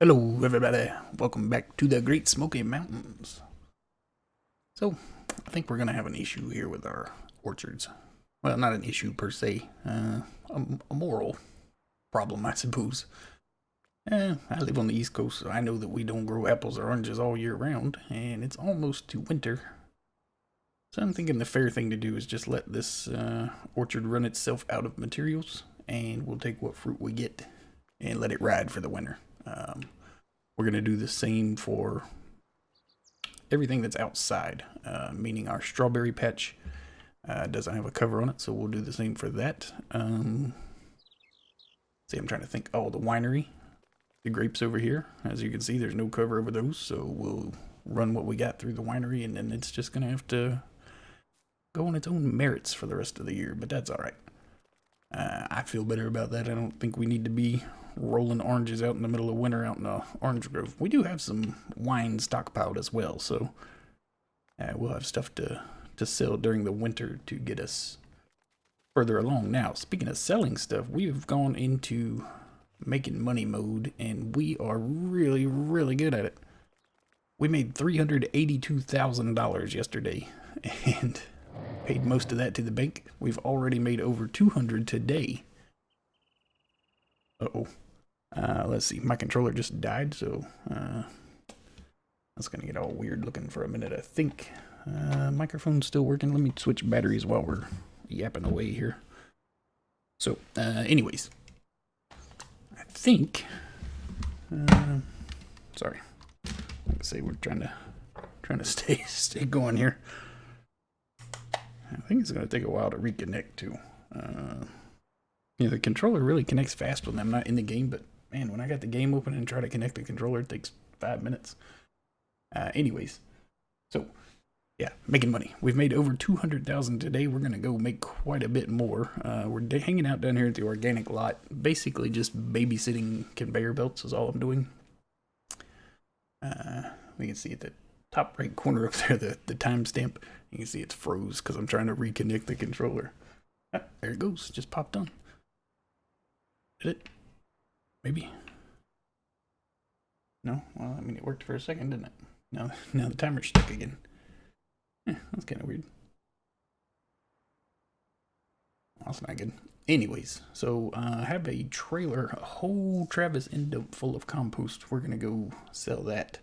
Hello, everybody. Welcome back to the Great Smoky Mountains. So, I think we're going to have an issue here with our orchards. Well, not an issue per se, a moral problem, I suppose. I live on the East Coast, so I know that we don't grow apples or oranges all year round, and it's almost to winter. So I'm thinking the fair thing to do is just let this orchard run itself out of materials, and we'll take what fruit we get and let it ride for the winter. We're going to do the same for everything that's outside, meaning our strawberry patch doesn't have a cover on it, so we'll do the same for that. I'm trying to think. Oh, the winery, the grapes over here. As you can see, there's no cover over those, so we'll run what we got through the winery, and then it's just going to have to go on its own merits for the rest of the year, but that's all right. I feel better about that. I don't think we need to be rolling oranges out in the middle of winter out in the orange grove. We do have some wine stockpiled as well, so we'll have stuff to sell during the winter to get us further along. Now, speaking of selling stuff, we've gone into making money mode, and we are really, really good at it. We made $382,000 yesterday, and paid most of that to the bank. We've already made over 200 today. Let's see. My controller just died, so that's gonna get all weird looking for a minute, I think. Microphone's still working. Let me switch batteries while we're yapping away here. So, anyways, I think. Sorry. Like I say, we're trying to stay going here. I think it's going to take a while to reconnect too. The controller really connects fast when I'm not in the game, but man, when I got the game open and try to connect the controller, it takes 5 minutes. Anyways, so yeah, making money. We've made over 200,000 today. We're going to go make quite a bit more. We're hanging out down here at the organic lot, basically just babysitting conveyor belts is all I'm doing. We can see at the top right corner up there, the timestamp. You can see it's froze because I'm trying to reconnect the controller. There it goes. Just popped on. Did it? Maybe. No? Well, I mean, it worked for a second, didn't it? Now the timer's stuck again. That's kind of weird. That's not good. Anyways, so I have a trailer, a whole Travis end full of compost. We're going to go sell that.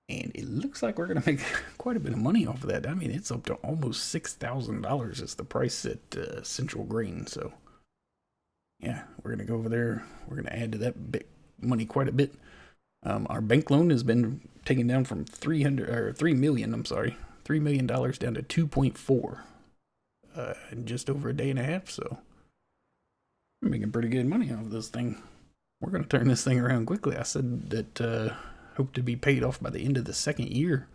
And it looks like we're going to make quite a bit of money off of that. I mean, it's up to almost $6,000 is the price at Central Grain. So, yeah, we're going to go over there. We're going to add to that bit money quite a bit. Our bank loan has been taken down from $3 million down to 2.4 in just over a day and a half. So, we're making pretty good money off of this thing. We're going to turn this thing around quickly. I said that hope to be paid off by the end of the second year.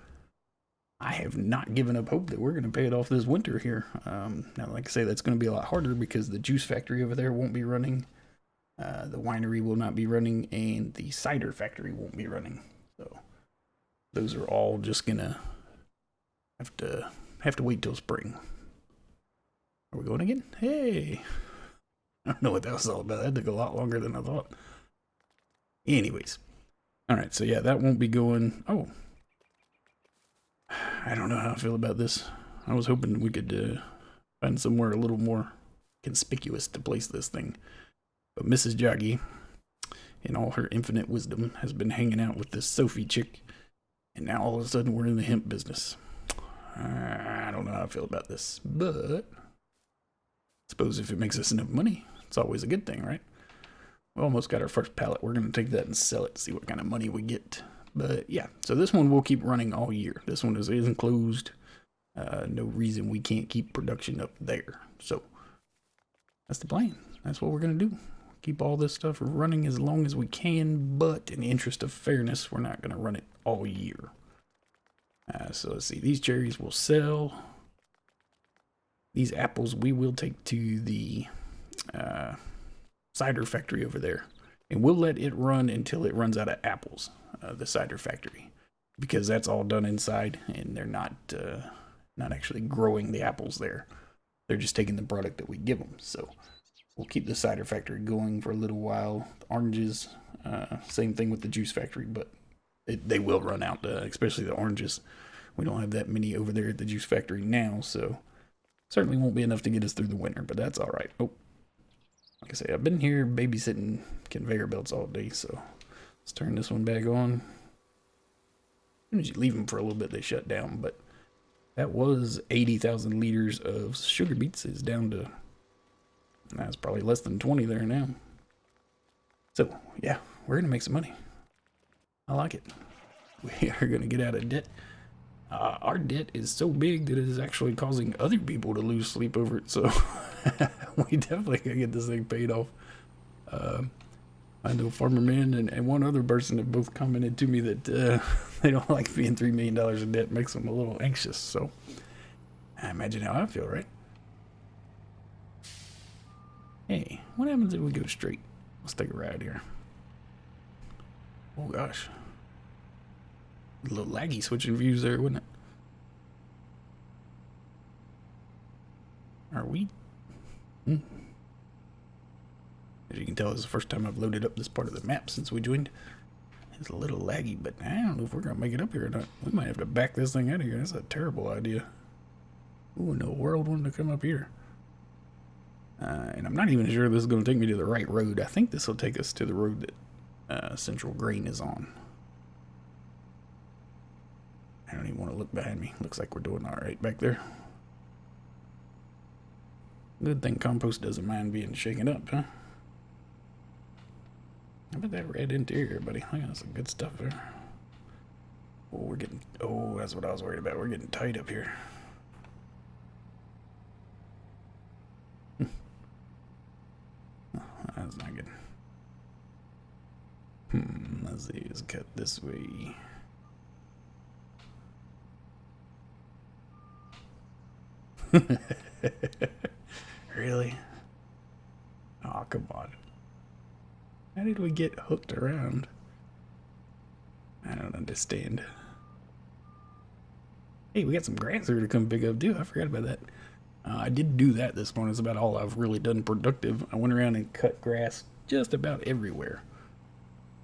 I have not given up hope that we're going to pay it off this winter here. Now, like I say, that's going to be a lot harder because the juice factory over there won't be running. The winery will not be running, and the cider factory won't be running. So those are all just going to have to wait till spring. Are we going again? Hey! I don't know what that was all about. That took a lot longer than I thought. Anyways. Alright, so yeah, that won't be going. Oh. I don't know how I feel about this. I was hoping we could find somewhere a little more conspicuous to place this thing. But Mrs. Joggy, in all her infinite wisdom, has been hanging out with this Sophie chick. And now all of a sudden we're in the hemp business. I don't know how I feel about this. But I suppose if it makes us enough money, it's always a good thing, right? We almost got our first pallet. We're going to take that and sell it, see what kind of money we get. But yeah, so this one will keep running all year. This one isn't closed. No reason we can't keep production up there. So that's the plan. That's what we're going to do. Keep all this stuff running as long as we can, but in the interest of fairness, we're not going to run it all year. So let's see. These cherries will sell. These apples we will take to the cider factory over there, and we'll let it run until it runs out of apples, the cider factory, because that's all done inside, and they're not actually growing the apples there. They're just taking the product that we give them. So we'll keep the cider factory going for a little while. The oranges, same thing with the juice factory, but they will run out, especially the oranges. We don't have that many over there at the juice factory now, so certainly won't be enough to get us through the winter, but that's all right. Oh, like I say, I've been here babysitting conveyor belts all day, so let's turn this one back on. As soon as you leave them for a little bit, they shut down, but that was 80,000 liters of sugar beets. Is down to, that's probably less than 20 there now. So, yeah, we're going to make some money. I like it. We are going to get out of debt. Our debt is so big that it is actually causing other people to lose sleep over it. So we definitely got to get this thing paid off. I know Farmer Man and one other person have both commented to me that they don't like being $3 million in debt. Makes them a little anxious. So I imagine how I feel, right? Hey, what happens if we go straight? Let's take a ride here. Oh gosh. A little laggy switching views there, wouldn't it? Are we? As you can tell, this is the first time I've loaded up this part of the map since we joined. It's a little laggy, but I don't know if we're going to make it up here or not. We might have to back this thing out of here. That's a terrible idea. Who in the world wanted to come up here? And I'm not even sure this is going to take me to the right road. I think this will take us to the road that Central Grain is on. I don't even want to look behind me. Looks like we're doing all right back there. Good thing compost doesn't mind being shaken up, huh? How about that red interior, buddy? I got some good stuff there. Oh, we're getting... Oh, that's what I was worried about. We're getting tight up here. Oh, that's not good. Let's see. Let's cut this way. Really? Oh, come on. How did we get hooked around? I don't understand. Hey, we got some grass here to come pick up too. I forgot about that. I did do that this morning. It's about all I've really done productive. I went around and cut grass just about everywhere.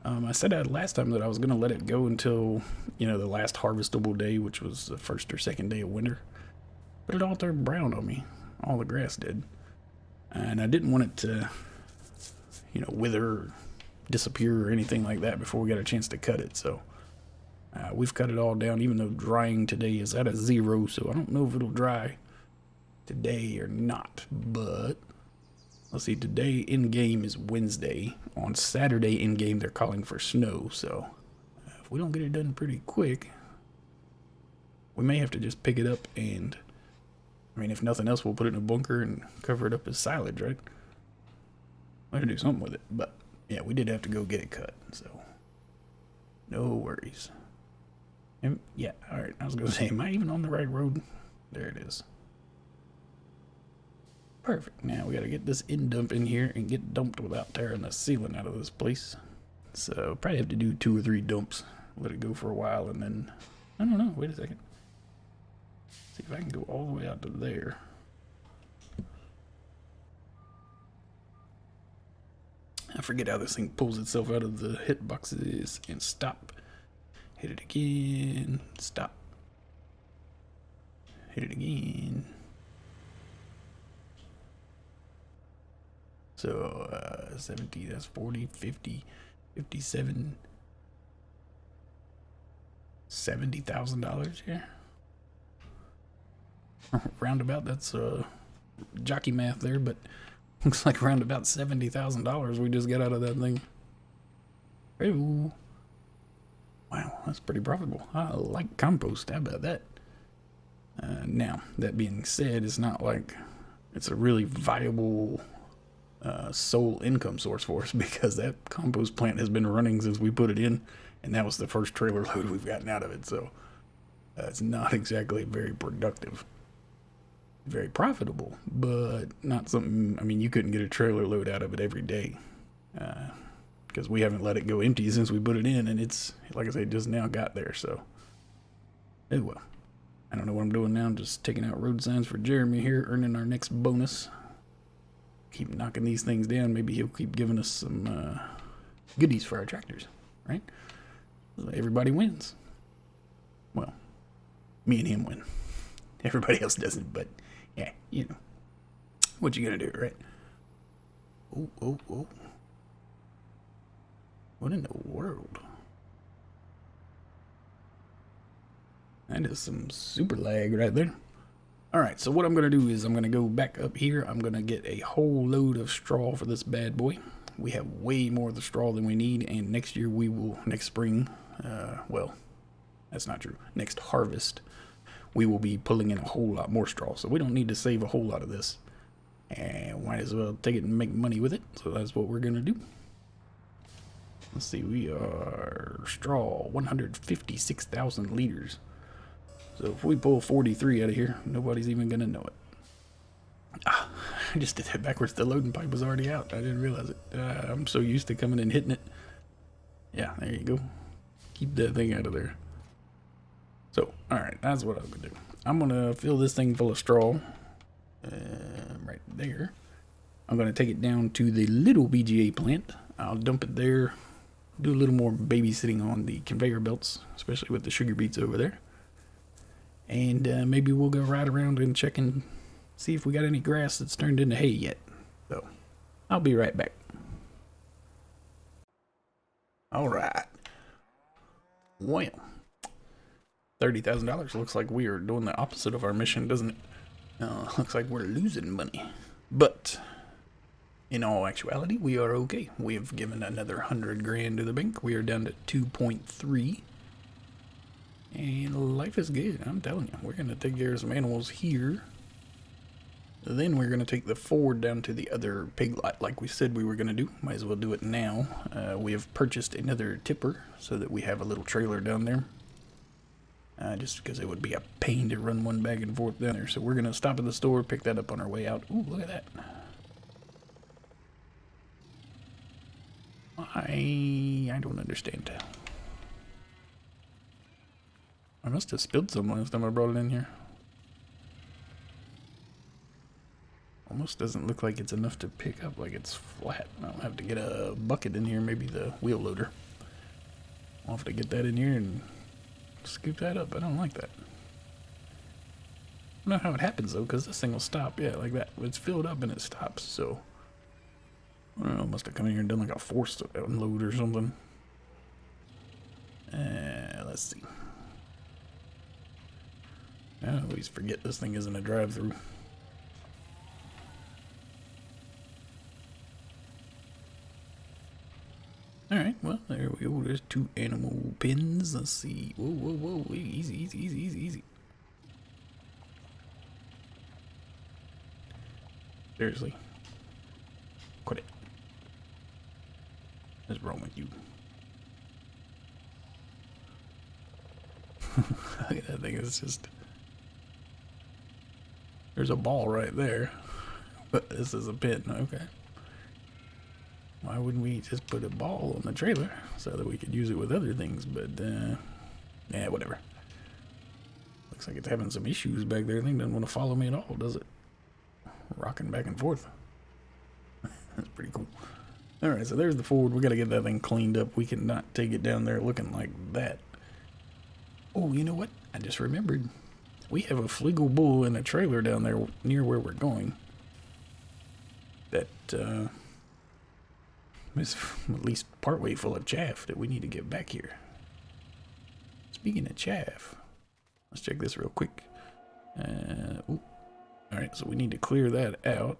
I said last time that I was going to let it go until, the last harvestable day, which was the first or second day of winter. But it all turned brown on me. All the grass did. And I didn't want it to, wither or disappear or anything like that before we got a chance to cut it. So we've cut it all down, even though drying today is at a 0. So I don't know if it'll dry today or not. But let's see, today in game is Wednesday. On Saturday in game, they're calling for snow. So if we don't get it done pretty quick, we may have to just pick it up and, if nothing else, we'll put it in a bunker and cover it up as silage, right? We're gonna do something with it, but yeah, we did have to go get it cut, so no worries. And yeah, all right. I was gonna say, am I even on the right road? There it is. Perfect. Now we gotta get this end dump in here and get dumped without tearing the ceiling out of this place. So probably have to do 2 or 3 dumps. Let it go for a while, and then I don't know. Wait a second. See if I can go all the way out to there. I forget how this thing pulls itself out of the hit boxes and stop. Hit it again. Stop. Hit it again. So 70, that's 40, 50, 57, $70,000 here. Roundabout, that's jockey math there, but looks like around about $70,000 we just got out of that thing. Ooh. Wow, that's pretty profitable. I like compost. How about that? Now, that being said, it's not like it's a really viable sole income source for us, because that compost plant has been running since we put it in, and that was the first trailer load we've gotten out of it. So it's not exactly very productive. Very profitable, but not something, you couldn't get a trailer load out of it every day, because we haven't let it go empty since we put it in, and it's, like I say, just now got there. So oh well, I don't know what I'm doing now. I'm just taking out road signs for Jeremy here, earning our next bonus. keep knocking these things down. Maybe he'll keep giving us some goodies for our tractors, right? So everybody wins. Well, me and him win. Everybody else doesn't, but yeah, you know. What you gonna do, right? Oh, oh, oh. What in the world? That is some super lag right there. Alright, so what I'm going to do is I'm going to go back up here. I'm going to get a whole load of straw for this bad boy. We have way more of the straw than we need, and next year we will, next spring, well, that's not true. Next harvest, we will be pulling in a whole lot more straw, so we don't need to save a whole lot of this. And might as well take it and make money with it, so that's what we're going to do. Let's see, we are straw, 156,000 liters. So if we pull 43 out of here, nobody's even going to know it. Ah, I just did that backwards. The loading pipe was already out. I didn't realize it. I'm so used to coming and hitting it. Yeah, there you go. Keep that thing out of there. So, alright, that's what I'm going to do. I'm going to fill this thing full of straw. Right there. I'm going to take it down to the little BGA plant. I'll dump it there. Do a little more babysitting on the conveyor belts, especially with the sugar beets over there. And maybe we'll go ride around and check and see if we got any grass that's turned into hay yet. So, I'll be right back. Alright. Well, $30,000 looks like we are doing the opposite of our mission, doesn't it? Looks like we're losing money. But, in all actuality, we are okay. We have given another 100 grand to the bank. We are down to 2.3. And life is good, I'm telling you. We're going to take care of some animals here. Then we're going to take the Ford down to the other pig lot like we said we were going to do. Might as well do it now. We have purchased another tipper so that we have a little trailer down there. Just because it would be a pain to run one back and forth down there. So we're going to stop at the store, pick that up on our way out. Ooh, look at that. I don't understand. I must have spilled some last time I brought it in here. Almost doesn't look like it's enough to pick up, like it's flat. I'll have to get a bucket in here, maybe the wheel loader. I'll have to get that in here and scoop that up. I don't like that. I don't know how it happens though, because this thing will stop, yeah, like that. It's filled up and it stops, so I don't know, must have come in here and done like a forced unload or something. Let's see. I always forget this thing isn't a drive-through. Alright, well, there we go. There's 2 animal pins. Let's see. Whoa, whoa, whoa. Easy, easy, easy, easy, easy. Seriously. Quit it. What's wrong with you? Look at that thing. It's just... There's a ball right there. But this is a pin. Okay. Why wouldn't we just put a ball on the trailer so that we could use it with other things? But, yeah, whatever. Looks like it's having some issues back there. I think it doesn't want to follow me at all, does it? Rocking back and forth. That's pretty cool. Alright, so there's the Ford. We got to get that thing cleaned up. We cannot take it down there looking like that. Oh, you know what? I just remembered. We have a Flegel bull in a trailer down there near where we're going. That, is at least partway full of chaff that we need to get back here. Speaking of chaff, let's check this real quick. Alright, so we need to clear that out.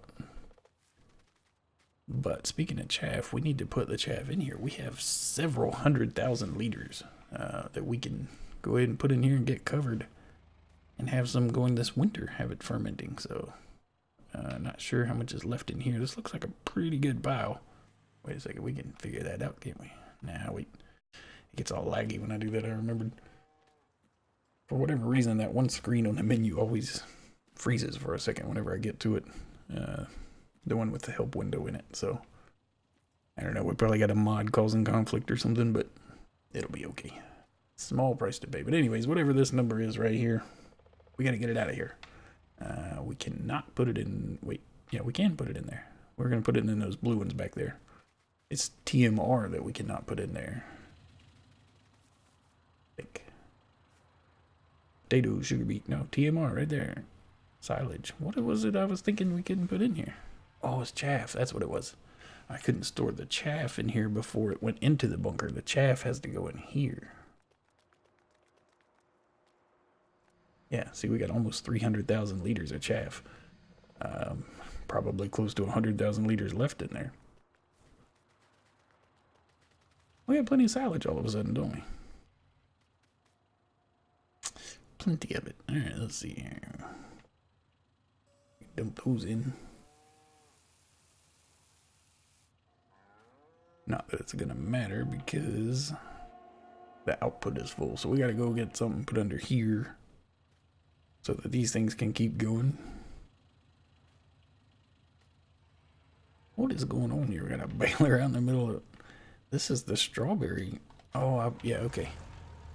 But speaking of chaff, we need to put the chaff in here. We have several 100,000 liters that we can go ahead and put in here and get covered. And have some going this winter, have it fermenting. So, not sure how much is left in here. This looks like a pretty good pile. Wait a second, we can figure that out, can't we? Nah, wait. It gets all laggy when I do that, I remembered. For whatever reason, that one screen on the menu always freezes for a second whenever I get to it. The one with the help window in it, so... I don't know, we probably got a mod causing conflict or something, but it'll be okay. Small price to pay. But anyways, whatever this number is right here, we gotta get it out of here. We cannot put it in... Wait, yeah, we can put it in there. We're going to put it in those blue ones back there. It's TMR that we cannot put in there. Like potato, sugar beet. No, TMR right there. Silage. What was it I was thinking we couldn't put in here? Oh, it's chaff. That's what it was. I couldn't store the chaff in here before it went into the bunker. The chaff has to go in here. Yeah, see, we got almost 300,000 liters of chaff. Probably close to 100,000 liters left in there. We have plenty of silage all of a sudden, don't we? Plenty of it. Alright, let's see here. Dump those in. Not that it's gonna matter because the output is full. So we gotta go get something put under here so that these things can keep going. What is going on here? We got a baler out in the middle of... This is the strawberry. Oh, yeah, okay.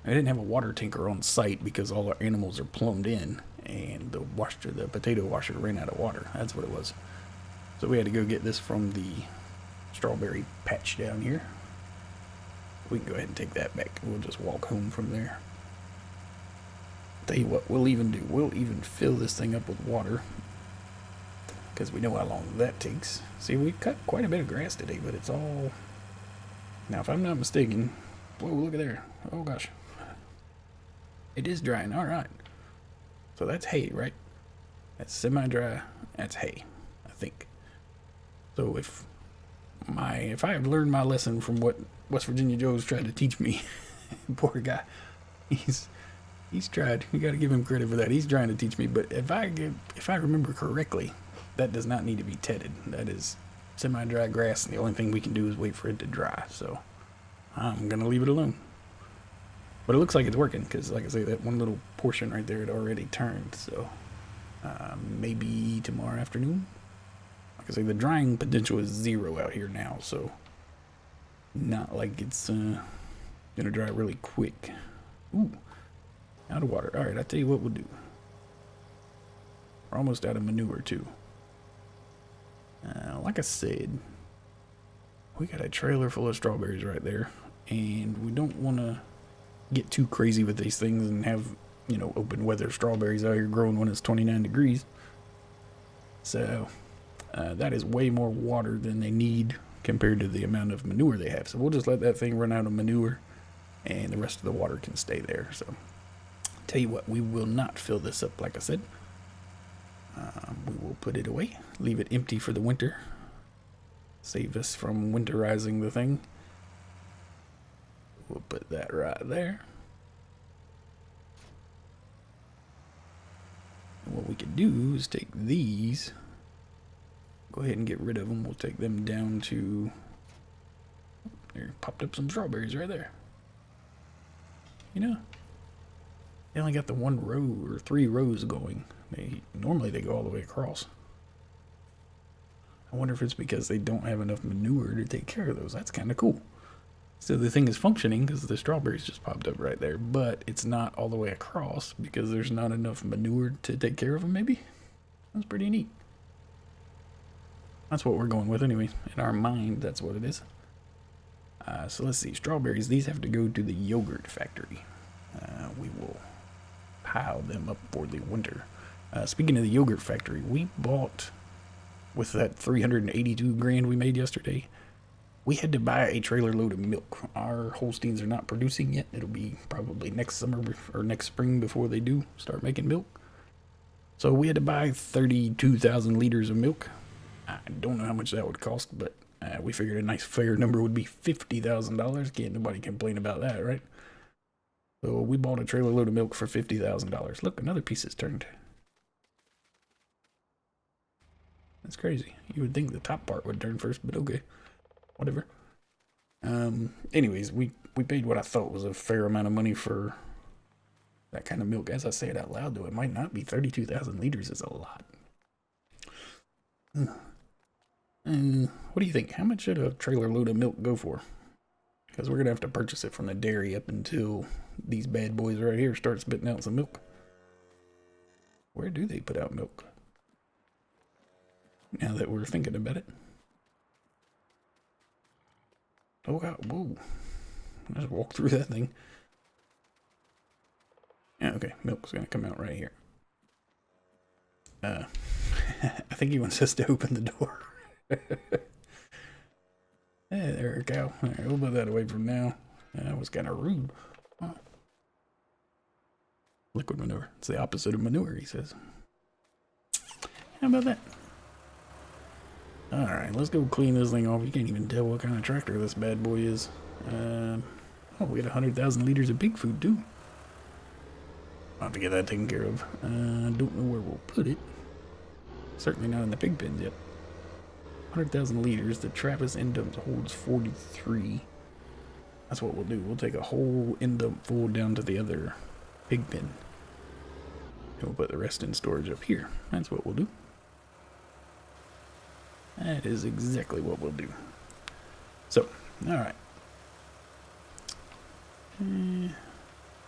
I didn't have a water tanker on site because all our animals are plumbed in, and the potato washer ran out of water. That's what it was. So we had to go get this from the strawberry patch down here. We can go ahead and take that back. We'll just walk home from there. Tell you what, we'll even fill this thing up with water because we know how long that takes. See, we cut quite a bit of grass today, but it's all... Now, if I'm not mistaken... Whoa, look at there. Oh, gosh. It is drying. All right. So that's hay, right? That's semi-dry. That's hay, I think. So if I have learned my lesson from what West Virginia Joe's tried to teach me, poor guy, he's tried. You got to give him credit for that. He's trying to teach me. But if I remember correctly, that does not need to be tedded. That is semi-dry grass, and the only thing we can do is wait for it to dry. So I'm gonna leave it alone. But it looks like it's working because, like I say, that one little portion right there had already turned. So maybe tomorrow afternoon. Like I say, the drying potential is 0 out here now, so not like it's gonna dry really quick. Ooh, out of water. All right, I'll tell you what we'll do. We're almost out of manure too. Like I said, we got a trailer full of strawberries right there, and we don't want to get too crazy with these things and have, you know, open weather strawberries out here growing when it's 29 degrees. So that is way more water than they need compared to the amount of manure they have. So we'll just let that thing run out of manure, and the rest of the water can stay there. So tell you what, we will not fill this up, like I said. We will put it away, leave it empty for the winter, save us from winterizing the thing. We'll put that right there. And what we can do is take these, go ahead and get rid of them. We'll take them down to, there, popped up some strawberries right there. You know, they only got the 1 row or 3 rows going. Normally they go all the way across. I wonder if it's because they don't have enough manure to take care of those. That's kind of cool. So the thing is functioning because the strawberries just popped up right there, but it's not all the way across because there's not enough manure to take care of them, maybe? That's pretty neat. That's what we're going with anyway. In our mind, that's what it is. So let's see. Strawberries, these have to go to the yogurt factory. We will pile them up for the winter. Speaking of the yogurt factory, we bought, with that 382 grand we made yesterday, we had to buy a trailer load of milk. Our Holsteins are not producing yet. It'll be probably next summer or next spring before they do start making milk. So we had to buy 32,000 liters of milk. I don't know how much that would cost, but we figured a nice fair number would be $50,000. Can't nobody complain about that, right? So we bought a trailer load of milk for $50,000. Look, another piece is turned. That's crazy. You would think the top part would turn first, but okay. Whatever. Anyways, we paid what I thought was a fair amount of money for that kind of milk. As I say it out loud, though, it might not be. 32,000 liters is a lot. What do you think? How much should a trailer load of milk go for? Because we're going to have to purchase it from the dairy up until these bad boys right here start spitting out some milk. Where do they put out milk? Now that we're thinking about it. Oh god, whoa. Just walk through that thing. Yeah, okay, milk's gonna come out right here. I think he wants us to open the door. Hey there, cow. All right, we'll put that away from now. That was kind of rude. Oh. Liquid manure. It's the opposite of manure, he says. How about that? Alright, let's go clean this thing off. You can't even tell what kind of tractor this bad boy is. Oh, we got 100,000 liters of pig food, too. I'll have to get that taken care of. Don't know where we'll put it. Certainly not in the pig pens yet. 100,000 liters. The Travis end dump holds 43. That's what we'll do. We'll take a whole end dump full down to the other pig pen. And we'll put the rest in storage up here. That's what we'll do. That is exactly what we'll do. So, alright.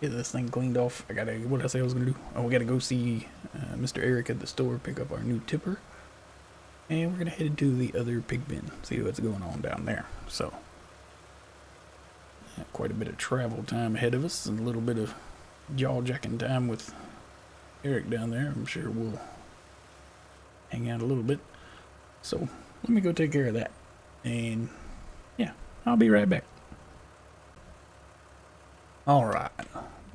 Get this thing cleaned off. What did I say I was going to do? Oh, we got to go see Mr. Eric at the store, pick up our new tipper. And we're going to head to the other pig bin, see what's going on down there. So, quite a bit of travel time ahead of us, and a little bit of jaw-jacking time with Eric down there. I'm sure we'll hang out a little bit. So, let me go take care of that. And, yeah, I'll be right back. Alright,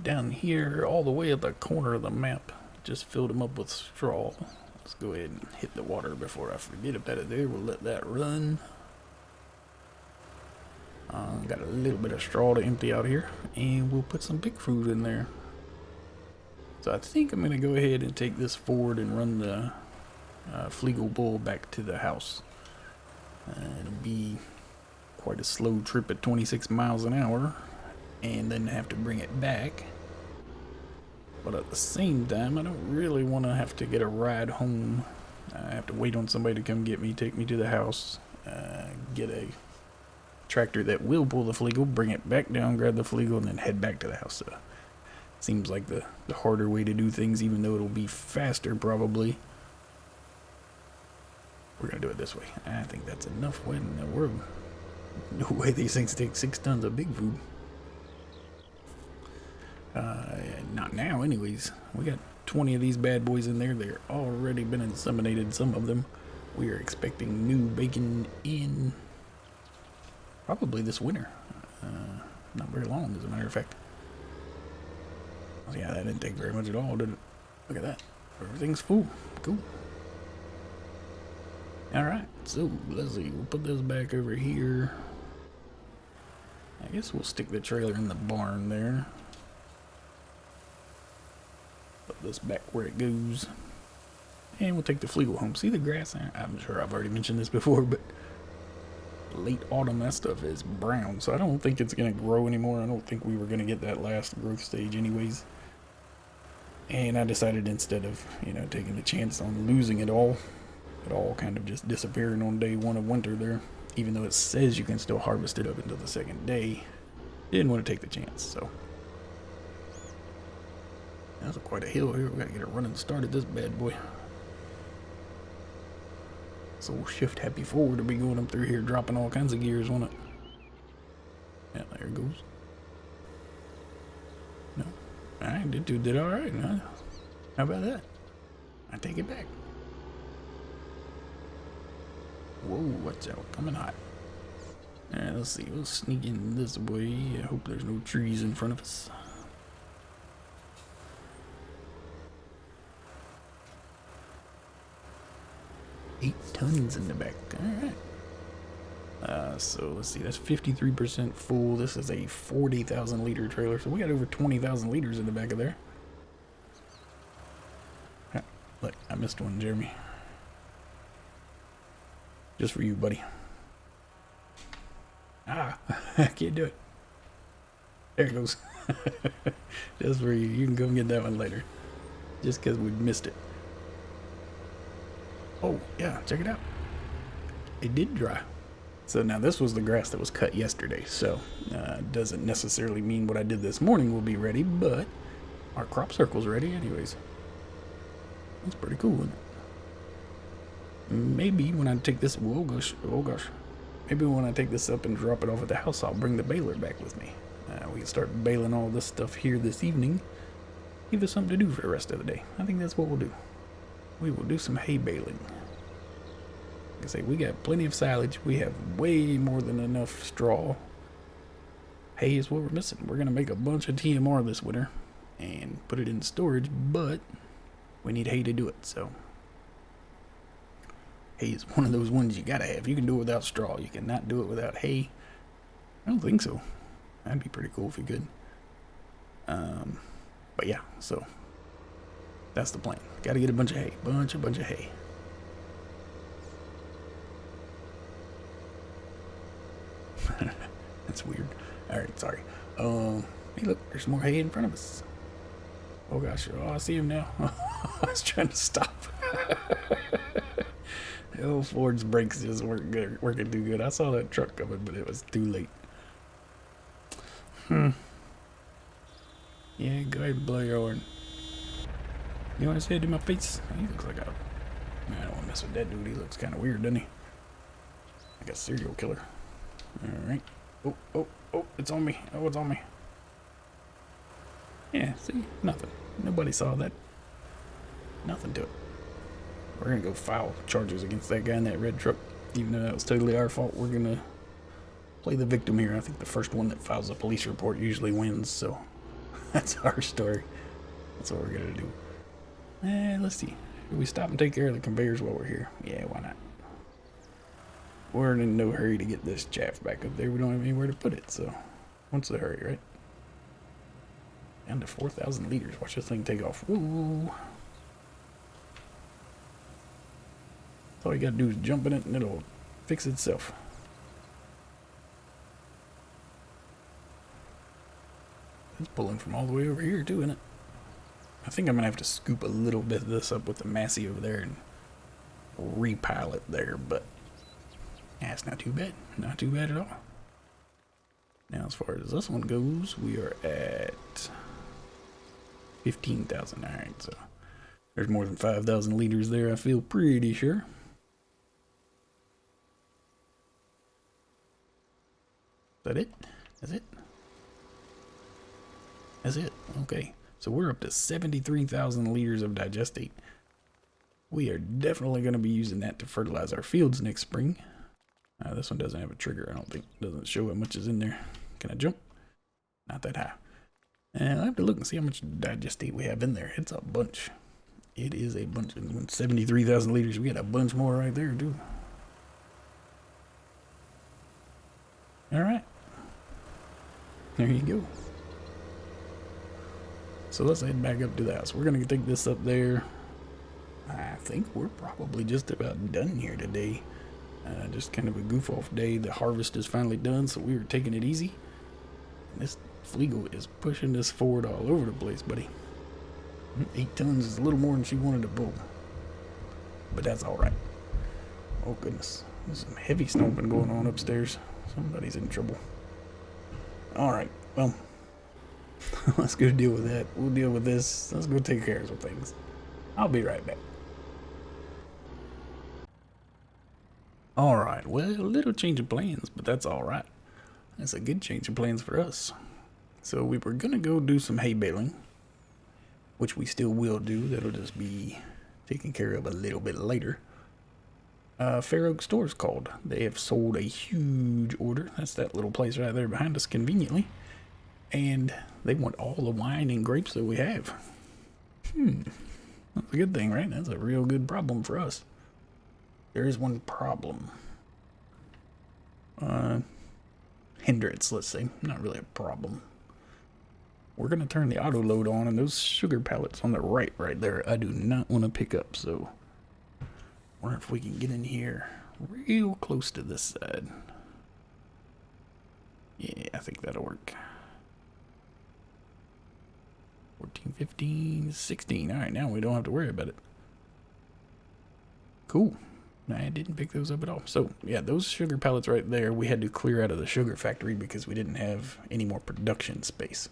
down here, all the way at the corner of the map, just filled them up with straw. Let's go ahead and hit the water before I forget about it there. We'll let that run. Got a little bit of straw to empty out here, and we'll put some pig food in there. So I think I'm going to go ahead and take this forward and run the Fleagle bull back to the house. It'll be quite a slow trip at 26 miles an hour, and then have to bring it back. But at the same time, I don't really want to have to get a ride home. I have to wait on somebody to come get me, take me to the house, get a tractor that will pull the Fleagle, bring it back down, grab the Fleagle, and then head back to the house. So, seems like the harder way to do things, even though it'll be faster probably. We're going to do it this way. I think that's enough weight in the world. No way these things take 6 tons of big food. Not now anyways. We got 20 of these bad boys in there. They're already been inseminated, some of them. We are expecting new bacon in probably this winter. Not very long, as a matter of fact. Yeah, that didn't take very much at all, did it? Look at that. Everything's full. Cool. Alright, so let's see. We'll put this back over here. I guess we'll stick the trailer in the barn there. Put this back where it goes. And we'll take the Fleagle home. See the grass? I'm sure I've already mentioned this before, but late autumn, that stuff is brown. So I don't think it's going to grow anymore. I don't think we were going to get that last growth stage anyways. And I decided instead of, taking the chance on losing it all kind of just disappearing on day 1 of winter there, even though it says you can still harvest it up until the 2nd day, didn't want to take the chance. So that's quite a hill here. We gotta get it running started, this bad boy. So shift happy forward to be going up through here, dropping all kinds of gears, won't it? Yeah, there it goes. No, I did all right. Huh? How about that? I take it back. Whoa, watch out, coming hot. Alright, let's see, we'll sneak in this way. I hope there's no trees in front of us. Eight tons in the back, alright. So let's see, that's 53% full. This is a 40,000 liter trailer, so we got over 20,000 liters in the back of there. Look, I missed one, Jeremy. Just for you, buddy. I can't do it. There it goes. Just for you. You can come get that one later. Just because we missed it. Oh, yeah, check it out. It did dry. So now this was the grass that was cut yesterday. So doesn't necessarily mean what I did this morning will be ready, but our crop circle's ready anyways. That's pretty cool, isn't it? Maybe when I take this, oh gosh, maybe when I take this up and drop it off at the house, I'll bring the baler back with me. We can start baling all this stuff here this evening. Give us something to do for the rest of the day. I think that's what we'll do. We will do some hay baling. Like I say, we got plenty of silage. We have way more than enough straw. Hay is what we're missing. We're going to make a bunch of TMR this winter and put it in storage, but we need hay to do it, so hay is one of those ones you gotta have. You can do it without straw. You cannot do it without hay. I don't think so. That'd be pretty cool if you could. But yeah, so that's the plan. Gotta get a bunch of hay. Bunch of hay. That's weird. Alright, sorry. Hey look, there's more hay in front of us. Oh gosh, oh I see him now. I was trying to stop. Oh, Ford's brakes just working too good. I saw that truck coming, but it was too late. Yeah, go ahead and blow your horn. You want to say it to my face? He looks like a... Man, I don't want to mess with that dude. He looks kind of weird, doesn't he? Like a serial killer. Alright. Oh, it's on me. Oh, it's on me. Yeah, see? Nothing. Nobody saw that. Nothing to it. We're going to go file charges against that guy in that red truck. Even though that was totally our fault, we're going to play the victim here. I think the first one that files a police report usually wins, so that's our story. That's what we're going to do. Let's see. Should we stop and take care of the conveyors while we're here? Yeah, why not? We're in no hurry to get this chaff back up there. We don't have anywhere to put it, so what's the hurry, right? Down to 4,000 liters. Watch this thing take off. Woo! All you gotta do is jump in it and it'll fix itself. It's pulling from all the way over here too, isn't it? I think I'm gonna have to scoop a little bit of this up with the Massey over there and repile it there, but yeah, it's not too bad. Not too bad at all. Now as far as this one goes, we are at 15,000. Alright, so there's more than 5,000 liters there, I feel pretty sure. Is that it? That's it? That's it. Okay. So we're up to 73,000 liters of digestate. We are definitely going to be using that to fertilize our fields next spring. This one doesn't have a trigger, I don't think. It doesn't show how much is in there. Can I jump? Not that high. I'll have to look and see how much digestate we have in there. It's a bunch. It is a bunch. 73,000 liters. We got a bunch more right there, too. Alright. There you go. So let's head back up to the house. We're going to take this up there. I think we're probably just about done here today. Just kind of a goof off day. The harvest is finally done, so we were taking it easy. And this Fleagle is pushing this forward all over the place, buddy. 8 tons is a little more than she wanted to pull. But that's alright. Oh goodness. There's some heavy stomping going on upstairs. Somebody's in trouble. Alright, well, let's go deal with that. We'll deal with this. Let's go take care of some things. I'll be right back. Alright, well, a little change of plans, but that's alright. That's a good change of plans for us. So we were going to go do some hay baling, which we still will do. That'll just be taken care of a little bit later. Fair Oak Stores called. They have sold a huge order. That's that little place right there behind us conveniently. And they want all the wine and grapes that we have. That's a good thing, right? That's a real good problem for us. There is one problem. Hindrance, let's say. Not really a problem. We're going to turn the auto load on, and those sugar pallets on the right there, I do not want to pick up, so I wonder if we can get in here real close to this side. Yeah, I think that'll work. 14, 15, 16. Alright, now we don't have to worry about it. Cool. I didn't pick those up at all. So, yeah, those sugar pallets right there, we had to clear out of the sugar factory because we didn't have any more production space.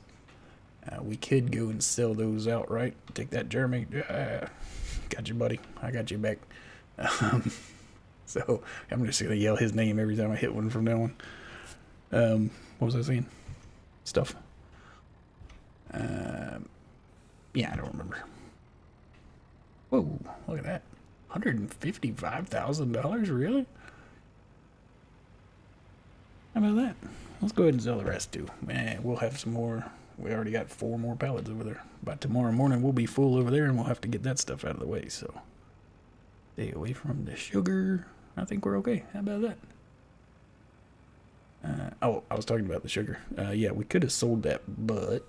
We could go and sell those outright. Take that, Jeremy. Got you, buddy. I got you back. So I'm just gonna yell his name every time I hit one from now on. What was I saying? Stuff. Yeah, I don't remember. Whoa, look at that. $155,000, really? How about that? Let's go ahead and sell the rest too. Man, we'll have some more. We already got 4 more pallets over there. By tomorrow morning, we'll be full over there, and we'll have to get that stuff out of the way. So, stay away from the sugar. I think we're okay. How about that? Oh, I was talking about the sugar. Yeah, we could have sold that, but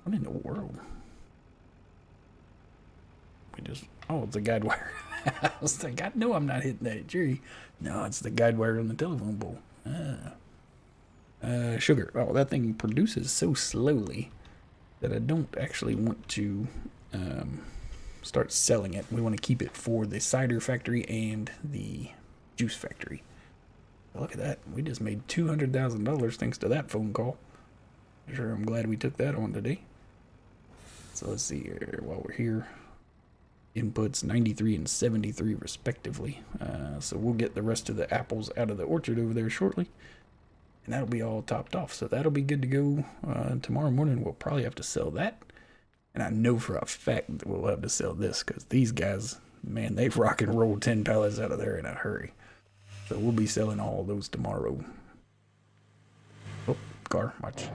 what in the world? We just, oh, it's a guide wire. I was like, I know I'm not hitting that tree. No, it's the guide wire on the telephone pole. Sugar. Oh, that thing produces so slowly that I don't actually want to start selling it. We want to keep it for the cider factory and the juice factory. Look at that. We just made $200,000 thanks to that phone call. Sure, I'm glad we took that on today. So let's see here while we're here. Inputs 93 and 73 respectively. So we'll get the rest of the apples out of the orchard over there shortly. And that'll be all topped off. So that'll be good to go. Tomorrow morning we'll probably have to sell that. And I know for a fact that we'll have to sell this because these guys, man, they've rock and rolled 10 pallets out of there in a hurry. So we'll be selling all those tomorrow. Oh, car, watch.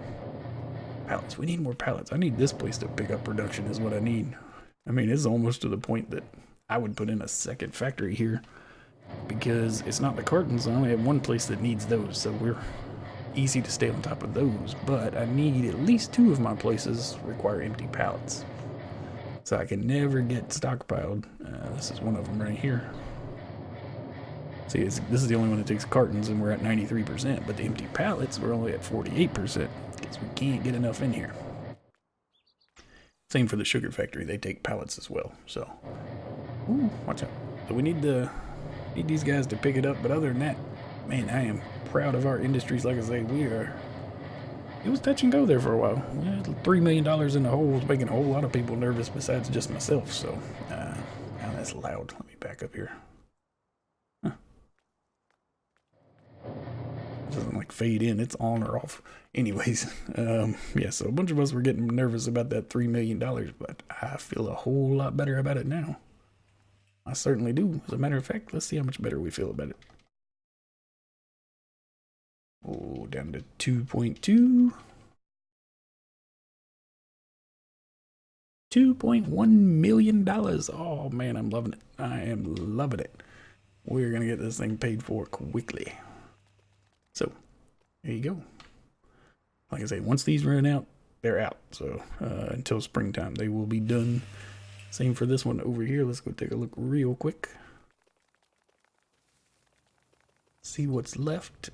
Pallets. We need more pallets. I need this place to pick up production is what I need. I mean, it's almost to the point that I would put in a second factory here because it's not the cartons. I only have one place that needs those, so we're easy to stay on top of those. But I need at least 2 of my places require empty pallets. So I can never get stockpiled. This is one of them right here. See, this is the only one that takes cartons, and we're at 93%. But the empty pallets, we're only at 48% because we can't get enough in here. Same for the sugar factory. They take pallets as well. So, ooh, watch out. So we need these guys to pick it up. But other than that, man, I am proud of our industries. Like I say, it was touch and go there for a while. $3 million in the hole was making a whole lot of people nervous besides just myself. So, now that's loud. Let me back up here. It doesn't like fade in, it's on or off. Anyways, yeah, so a bunch of us were getting nervous about that $3 million, but I feel a whole lot better about it now. I certainly do. As a matter of fact, let's see how much better we feel about it. Oh, down to 2.2. $2.1 million. Oh man, I'm loving it. I am loving it. We're gonna get this thing paid for quickly. So, there you go. Like I say, once these run out, they're out. So, until springtime, they will be done. Same for this one over here. Let's go take a look real quick. See what's left.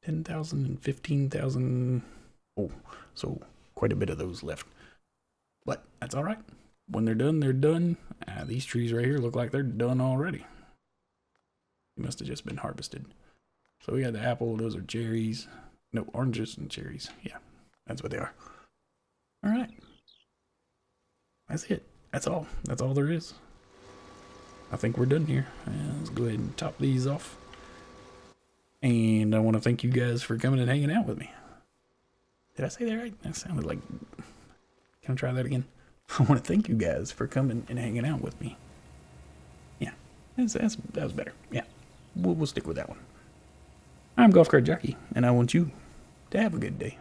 10,000 and 15,000. Oh, so quite a bit of those left. But that's all right. When they're done, they're done. These trees right here look like they're done already. They must have just been harvested. So we got the apple, those are cherries. No, oranges and cherries. Yeah, that's what they are. All right. That's it. That's all. That's all there is. I think we're done here. Let's go ahead and top these off. And I want to thank you guys for coming and hanging out with me. Did I say that right? That sounded like... Can I try that again? I want to thank you guys for coming and hanging out with me. Yeah, that was better. Yeah, we'll stick with that one. I'm Golf Cart Jockey, and I want you to have a good day.